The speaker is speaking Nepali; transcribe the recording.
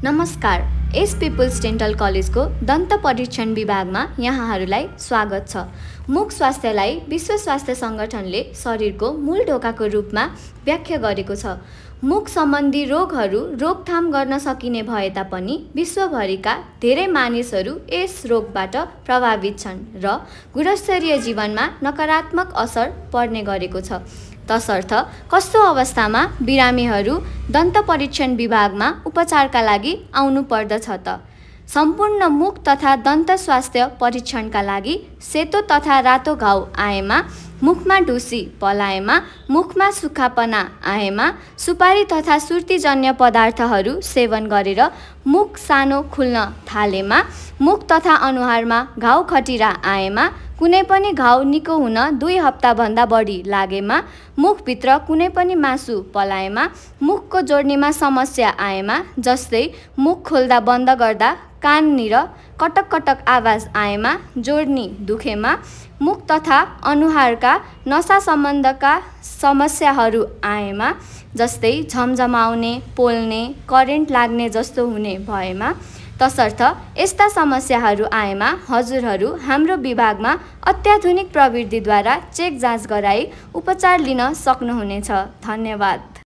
नमस्कार। एस पिपुल्स डेन्टल कलेजको दन्त परीक्षण विभागमा यहाँहरूलाई स्वागत छ। मुख स्वास्थ्यलाई विश्व स्वास्थ्य सङ्गठनले शरीरको मूल ढोकाको रूपमा व्याख्या गरेको छ। मुख सम्बन्धी रोगहरू रोकथाम गर्न सकिने भए तापनि विश्वभरिका धेरै मानिसहरू यस रोगबाट प्रभावित छन् र गुणस्तरीय जीवनमा नकारात्मक असर पर्ने गरेको छ। तसर्थ कस्तो अवस्थामा बिरामीहरू दन्त परीक्षण विभागमा उपचारका लागि आउनु पर्दछ त? सम्पूर्ण मुख तथा दन्त स्वास्थ्य परीक्षणका लागि सेतो तथा रातो घाउ आएमा, मुखमा ढुसी पलाएमा, मुखमा सुक्खापना आएमा, सुपारी तथा सुर्तीजन्य पदार्थहरू सेवन गरेर मुख सानो खुल्न थालेमा, मुख तथा अनुहारमा घाउ खटिरा आएमा, कुनै पनि घाउ निको हुन 2 हप्ताभन्दा बढी लागेमा, मुखभित्र कुनै पनि मासु पलाएमा, मुखको जोड्नीमा समस्या आएमा, जस्तै मुख खोल्दा बन्द गर्दा काननिर कटक कटक आवाज आएमा, जोड्नी दुखेमा, मुख तथा अनुहारका नसा सम्बन्धका समस्याहरू आएमा, जस्तै झमझमाउने, पोल्ने, करेन्ट लाग्ने जस्तो हुने भएमा, तसर्थ यस्ता समस्याहरू आएमा हजुरहरू हाम्रो विभागमा अत्याधुनिक प्रविधिद्वारा चेक जाँच गराई उपचार लिन सक्नुहुनेछ। धन्यवाद।